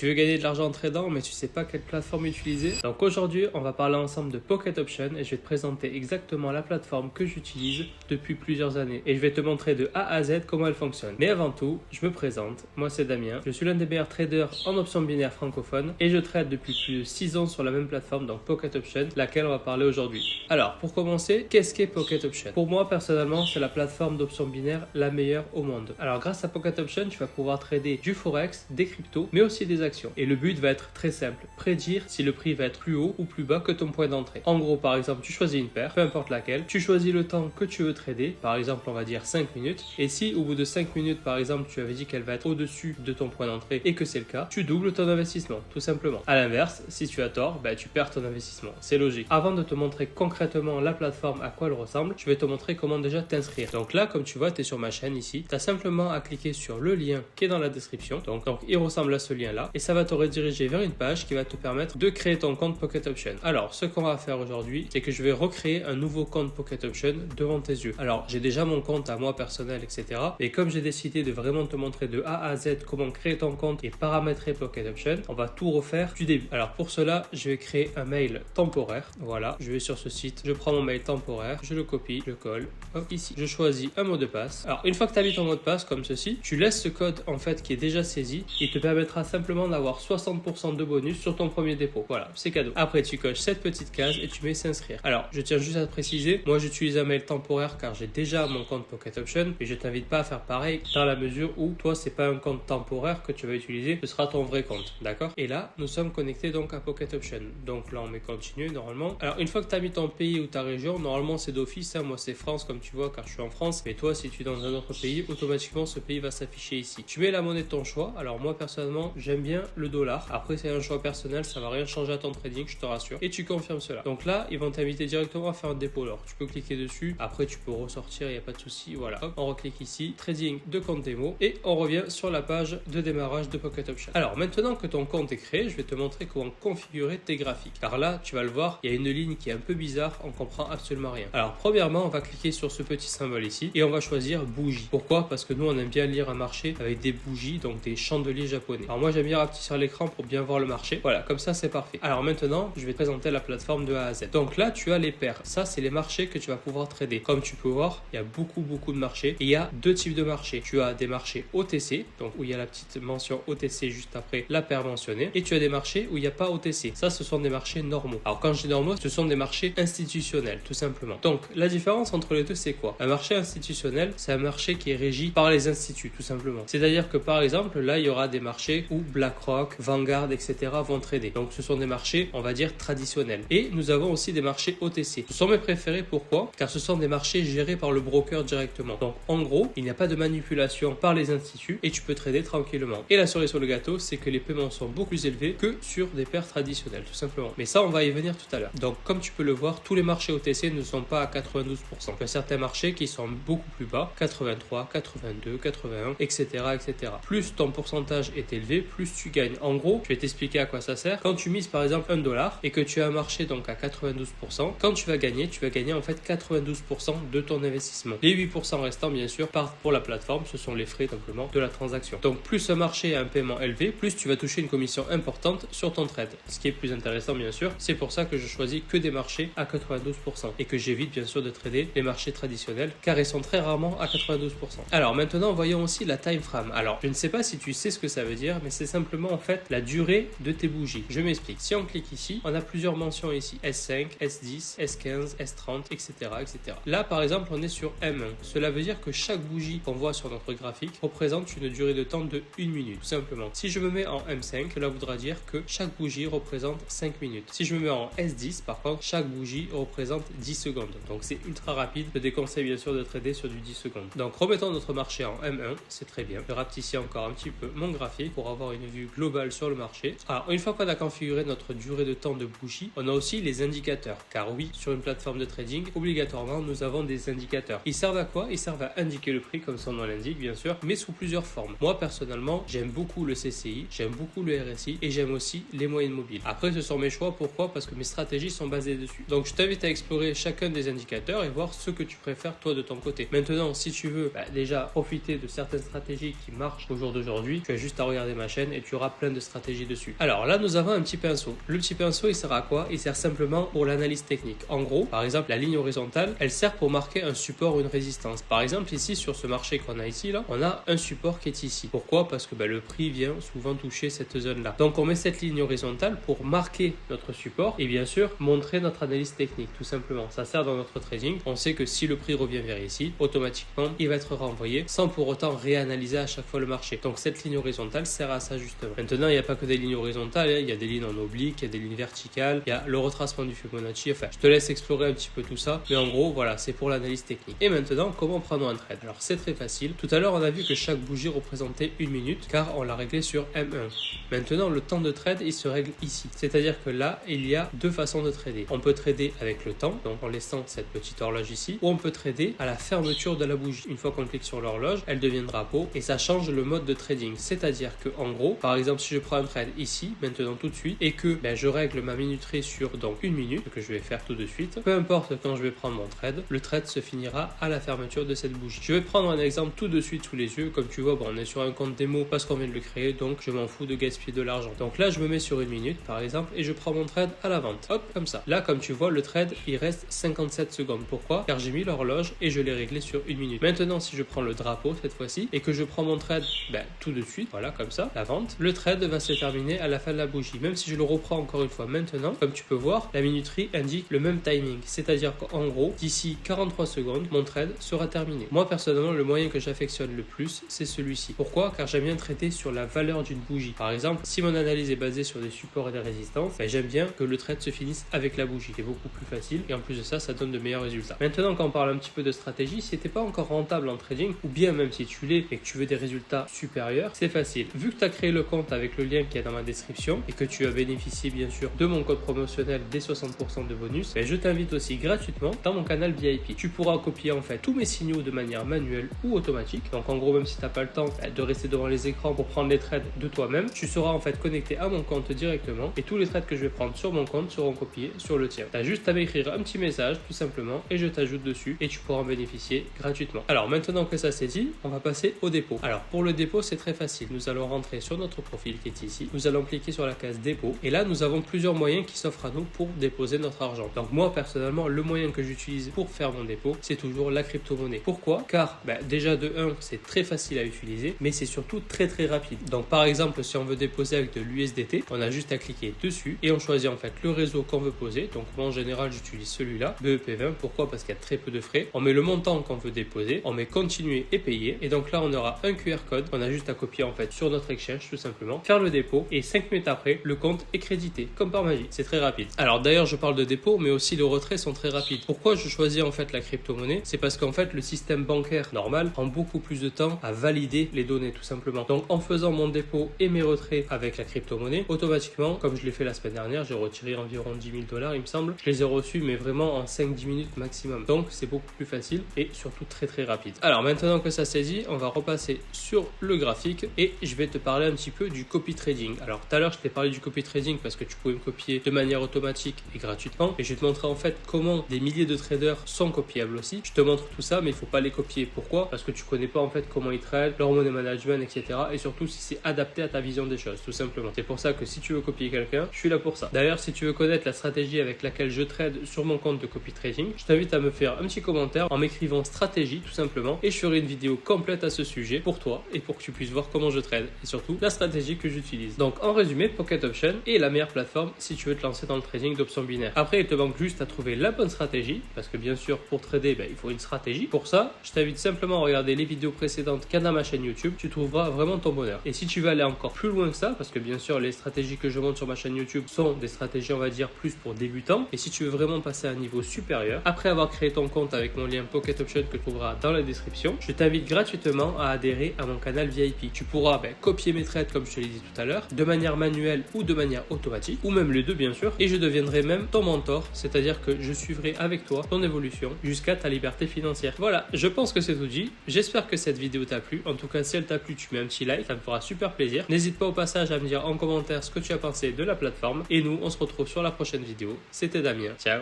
Tu veux gagner de l'argent en tradant, mais tu sais pas quelle plateforme utiliser? Donc aujourd'hui, on va parler ensemble de Pocket Option et je vais te présenter exactement la plateforme que j'utilise depuis plusieurs années. Et je vais te montrer de A à Z comment elle fonctionne. Mais avant tout, je me présente. Moi, c'est Damien. Je suis l'un des meilleurs traders en options binaires francophones et je trade depuis plus de 6 ans sur la même plateforme, donc Pocket Option, laquelle on va parler aujourd'hui. Alors, pour commencer, qu'est-ce qu'est Pocket Option? Pour moi, personnellement, c'est la plateforme d'options binaires la meilleure au monde. Alors, grâce à Pocket Option, tu vas pouvoir trader du Forex, des cryptos, mais aussi des actions. Et le but va être très simple, prédire si le prix va être plus haut ou plus bas que ton point d'entrée. En gros, par exemple, tu choisis une paire, peu importe laquelle, tu choisis le temps que tu veux trader, par exemple, on va dire 5 minutes, et si au bout de 5 minutes, par exemple, tu avais dit qu'elle va être au-dessus de ton point d'entrée et que c'est le cas, tu doubles ton investissement, tout simplement. À l'inverse, si tu as tort, tu perds ton investissement. C'est logique. Avant de te montrer concrètement la plateforme à quoi elle ressemble, je vais te montrer comment déjà t'inscrire. Donc là, comme tu vois, tu es sur ma chaîne ici, tu as simplement à cliquer sur le lien qui est dans la description. Donc il ressemble à ce lien-là et ça va te rediriger vers une page qui va te permettre de créer ton compte Pocket Option. Alors, ce qu'on va faire aujourd'hui, c'est que je vais recréer un nouveau compte Pocket Option devant tes yeux. Alors, j'ai déjà mon compte à moi personnel, etc. Et comme j'ai décidé de vraiment te montrer de A à Z comment créer ton compte et paramétrer Pocket Option, on va tout refaire du début. Alors, pour cela, je vais créer un mail temporaire. Voilà, je vais sur ce site, je prends mon mail temporaire, je le copie, je colle, hop, ici. Je choisis un mot de passe. Alors, une fois que tu as mis ton mot de passe comme ceci, tu laisses ce code en fait qui est déjà saisi. Il te permettra simplement d'avoir 60% de bonus sur ton premier dépôt. Voilà, c'est cadeau. Après, tu coches cette petite case et tu mets s'inscrire. Alors, je tiens juste à te préciser, moi j'utilise un mail temporaire car j'ai déjà mon compte Pocket Option, mais je t'invite pas à faire pareil dans la mesure où toi, c'est pas un compte temporaire que tu vas utiliser, ce sera ton vrai compte, d'accord? Et là, nous sommes connectés donc à Pocket Option. Donc là, on met continue normalement. Alors, une fois que tu as mis ton pays ou ta région, normalement c'est d'office, hein. Moi c'est France comme tu vois car je suis en France, mais toi si tu es dans un autre pays, automatiquement ce pays va s'afficher ici. Tu mets la monnaie de ton choix. Alors moi personnellement, j'aime bien le dollar. Après c'est un choix personnel, ça va rien changer à ton trading, je te rassure. Et tu confirmes cela. Donc là, ils vont t'inviter directement à faire un dépôt l'or. Tu peux cliquer dessus, après tu peux ressortir, il n'y a pas de souci. Voilà, hop, on reclique ici, trading de compte démo et on revient sur la page de démarrage de Pocket Option. Alors maintenant que ton compte est créé, je vais te montrer comment configurer tes graphiques. Car là, tu vas le voir, il y a une ligne qui est un peu bizarre, on comprend absolument rien. Alors premièrement, on va cliquer sur ce petit symbole ici et on va choisir bougie. Pourquoi? Parce que nous on aime bien lire un marché avec des bougies, donc des chandeliers japonais. Alors moi j'aime bien rapetisser l'écran pour bien voir le marché. Voilà, comme ça c'est parfait. Alors maintenant, je vais te présenter la plateforme de A à Z. Donc là, tu as les paires. Ça, c'est les marchés que tu vas pouvoir trader. Comme tu peux voir, il y a beaucoup de marchés et il y a deux types de marchés. Tu as des marchés OTC, donc où il y a la petite mention OTC juste après la paire mentionnée, et tu as des marchés où il n'y a pas OTC. Ça, ce sont des marchés normaux. Alors quand je dis normaux, ce sont des marchés institutionnels, tout simplement. Donc la différence entre les deux, c'est quoi? Un marché institutionnel, c'est un marché qui est régi par les instituts, tout simplement. C'est-à-dire que par exemple, là, il y aura des marchés où BlackRock, Vanguard, etc. vont trader. Donc ce sont des marchés, on va dire, traditionnels. Et nous avons aussi des marchés OTC. Ce sont mes préférés, pourquoi? Car ce sont des marchés gérés par le broker directement. Donc en gros, il n'y a pas de manipulation par les instituts et tu peux trader tranquillement. Et la cerise sur le gâteau, c'est que les paiements sont beaucoup plus élevés que sur des paires traditionnelles, tout simplement. Mais ça, on va y venir tout à l'heure. Donc comme tu peux le voir, tous les marchés OTC ne sont pas à 92%. Il y a certains marchés qui sont beaucoup plus bas, 83, 82, 81, etc., etc. Plus ton pourcentage est élevé, plus tu gagnes. En gros, je vais t'expliquer à quoi ça sert. Quand tu mises par exemple $1 et que tu as un marché donc à 92%, quand tu vas gagner en fait 92% de ton investissement. Les 8% restants, bien sûr, partent pour la plateforme. Ce sont les frais simplement de la transaction. Donc plus un marché a un paiement élevé, plus tu vas toucher une commission importante sur ton trade. Ce qui est plus intéressant, bien sûr, c'est pour ça que je choisis que des marchés à 92% et que j'évite bien sûr de trader les marchés traditionnels car ils sont très rarement à 92%. Alors maintenant, voyons aussi la time frame. Alors, je ne sais pas si tu sais ce que ça veut dire, mais c'est simplement en fait la durée de tes bougies. Je m'explique. Si on clique ici, on a plusieurs mentions ici. S5, S10, S15, S30, etc., etc. Là, par exemple, on est sur M1. Cela veut dire que chaque bougie qu'on voit sur notre graphique représente une durée de temps de 1 minute, tout simplement. Si je me mets en M5, cela voudra dire que chaque bougie représente 5 minutes. Si je me mets en S10, par contre, chaque bougie représente 10 secondes. Donc c'est ultra rapide. Je déconseille bien sûr de trader sur du 10 secondes. Donc remettons notre marché en M1, c'est très bien. Je rapetissis encore un petit peu mon graphique pour avoir une vue globale sur le marché. Alors une fois qu'on a configuré notre durée de temps de bougie, on a aussi les indicateurs. Car oui, sur une plateforme de trading, obligatoirement, nous avons des indicateurs. Ils servent à quoi? Ils servent à indiquer le prix comme son nom l'indique, bien sûr, mais sous plusieurs formes. Moi personnellement, j'aime beaucoup le CCI, j'aime beaucoup le RSI et j'aime aussi les moyennes mobiles. Après, ce sont mes choix. Pourquoi? Parce que mes stratégies sont basées dessus. Donc je t'invite à explorer chacun des indicateurs et voir ce que tu préfères toi de ton côté. Maintenant, si tu veux déjà profiter de certaines stratégies qui marchent au jour d'aujourd'hui, tu as juste à regarder ma chaîne et tu auras plein de stratégies dessus. Alors là, nous avons un petit pinceau. Le petit pinceau, il sert à quoi? Il sert simplement pour l'analyse technique. En gros, par exemple, la ligne horizontale, elle sert pour marquer un support ou une résistance. Par exemple, ici, sur ce marché qu'on a ici, là, on a un support qui est ici. Pourquoi? Parce que le prix vient souvent toucher cette zone-là. Donc, on met cette ligne horizontale pour marquer notre support et bien sûr, montrer notre analyse technique, tout simplement. Ça sert dans notre trading. On sait que si le prix revient vers ici, automatiquement, il va être renvoyé sans pour autant réanalyser à chaque fois le marché. Donc, cette ligne horizontale sert à ça justement. Maintenant, il n'y a pas que des lignes horizontales, il y a des lignes en oblique, il y a des lignes verticales, il y a le retracement du Fibonacci. Enfin, je te laisse explorer un petit peu tout ça, mais en gros, voilà, c'est pour l'analyse technique. Et maintenant, comment prendre un trade? Alors, c'est très facile. Tout à l'heure, on a vu que chaque bougie représentait 1 minute, car on l'a réglé sur M1. Maintenant, le temps de trade, il se règle ici. C'est-à-dire que là, il y a deux façons de trader. On peut trader avec le temps, donc en laissant cette petite horloge ici, ou on peut trader à la fermeture de la bougie. Une fois qu'on clique sur l'horloge, elle devient drapeau et ça change le mode de trading. C'est-à-dire que en gros, par exemple, si je prends un trade ici, maintenant tout de suite, et que je règle ma minuterie sur donc 1 minute, ce que je vais faire tout de suite, peu importe quand je vais prendre mon trade, le trade se finira à la fermeture de cette bougie. Je vais prendre un exemple tout de suite sous les yeux. Comme tu vois, on est sur un compte démo parce qu'on vient de le créer, donc je m'en fous de gaspiller de l'argent. Donc là, je me mets sur 1 minute par exemple et je prends mon trade à la vente. Hop, comme ça. Là, comme tu vois, le trade, il reste 57 secondes. Pourquoi? Car j'ai mis l'horloge et je l'ai réglé sur 1 minute. Maintenant, si je prends le drapeau cette fois-ci et que je prends mon trade tout de suite, voilà, comme ça, la vente, le trade va se terminer à la fin de la bougie. Même si je le reprends encore une fois maintenant, comme tu peux voir, la minuterie indique le même timing. C'est-à-dire qu'en gros, d'ici 43 secondes, mon trade sera terminé. Moi, personnellement, le moyen que j'affectionne le plus, c'est celui-ci. Pourquoi? Car j'aime bien traiter sur la valeur d'une bougie. Par exemple, si mon analyse est basée sur des supports et des résistances, j'aime bien que le trade se finisse avec la bougie. C'est beaucoup plus facile et en plus de ça, ça donne de meilleurs résultats. Maintenant, quand on parle un petit peu de stratégie, si t'es pas encore rentable en trading, ou bien même si tu l'es et que tu veux des résultats supérieurs, c'est facile. Vu que tu as créé le compte avec le lien qui est dans ma description et que tu as bénéficié bien sûr de mon code promotionnel des 60% de bonus, je t'invite aussi gratuitement dans mon canal VIP. Tu pourras copier en fait tous mes signaux de manière manuelle ou automatique. Donc en gros, même si tu n'as pas le temps de rester devant les écrans pour prendre les trades de toi-même, tu seras en fait connecté à mon compte directement et tous les trades que je vais prendre sur mon compte seront copiés sur le tien. Tu as juste à m'écrire un petit message tout simplement et je t'ajoute dessus et tu pourras en bénéficier gratuitement. Alors maintenant que ça c'est dit, on va passer au dépôt. Alors pour le dépôt, c'est très facile. Nous allons rentrer sur notre profil qui est ici. Nous allons cliquer sur la case dépôt et là nous avons plusieurs moyens qui s'offrent à nous pour déposer notre argent. Donc moi personnellement, le moyen que j'utilise pour faire mon dépôt, c'est toujours la crypto-monnaie. Pourquoi? Car déjà de 1, c'est très facile à utiliser, mais c'est surtout très rapide. Donc par exemple, si on veut déposer avec de l'USDT, on a juste à cliquer dessus et on choisit en fait le réseau qu'on veut poser. Donc moi en général, j'utilise celui-là, BEP20. Pourquoi? Parce qu'il y a très peu de frais. On met le montant qu'on veut déposer, on met continuer et payer et donc là on aura un QR code. On a juste à copier en fait sur notre exchange tout simplement, faire le dépôt et 5 minutes après, le compte est crédité comme par magie. C'est très rapide. Alors d'ailleurs, je parle de dépôt, mais aussi les retraits sont très rapides. Pourquoi je choisis en fait la crypto-monnaie? C'est parce qu'en fait le système bancaire normal prend beaucoup plus de temps à valider les données tout simplement. Donc en faisant mon dépôt et mes retraits avec la crypto-monnaie, automatiquement, comme je l'ai fait la semaine dernière, j'ai retiré environ 10 000 $, il me semble. Je les ai reçus mais vraiment en 5-10 minutes maximum. Donc c'est beaucoup plus facile et surtout très rapide. Alors maintenant que ça c'est dit, on va repasser sur le graphique et je vais te parler un petit peu du copy trading. Alors tout à l'heure je t'ai parlé du copy trading parce que tu pouvais me copier de manière automatique et gratuitement et je vais te montrer en fait comment des milliers de traders sont copiables aussi. Je te montre tout ça mais il faut pas les copier. Pourquoi? Parce que tu connais pas en fait comment ils trade, leur money management, etc. et surtout si c'est adapté à ta vision des choses tout simplement. C'est pour ça que si tu veux copier quelqu'un, je suis là pour ça. D'ailleurs, si tu veux connaître la stratégie avec laquelle je trade sur mon compte de copy trading, je t'invite à me faire un petit commentaire en m'écrivant stratégie tout simplement et je ferai une vidéo complète à ce sujet pour toi et pour que tu puisses voir comment je trade et surtout la stratégie que j'utilise. Donc en résumé, Pocket Option est la meilleure plateforme si tu veux te lancer dans le trading d'options binaires. Après, il te manque juste à trouver la bonne stratégie parce que bien sûr pour trader, il faut une stratégie. Pour ça, je t'invite simplement à regarder les vidéos précédentes qu'il y a dans ma chaîne YouTube. Tu trouveras vraiment ton bonheur. Et si tu veux aller encore plus loin que ça, parce que bien sûr les stratégies que je montre sur ma chaîne YouTube sont des stratégies on va dire plus pour débutants, et si tu veux vraiment passer à un niveau supérieur, après avoir créé ton compte avec mon lien Pocket Option que tu trouveras dans la description, je t'invite gratuitement à adhérer à mon canal VIP. Tu pourras copier mes trades comme je te l'ai dit tout à l'heure, de manière manuelle ou de manière automatique, ou même les deux bien sûr, et je deviendrai même ton mentor, c'est-à-dire que je suivrai avec toi ton évolution jusqu'à ta liberté financière. Voilà, je pense que c'est tout dit. J'espère que cette vidéo t'a plu. En tout cas, si elle t'a plu, tu mets un petit like, ça me fera super plaisir. N'hésite pas au passage à me dire en commentaire ce que tu as pensé de la plateforme. Et nous, on se retrouve sur la prochaine vidéo. C'était Damien. Ciao.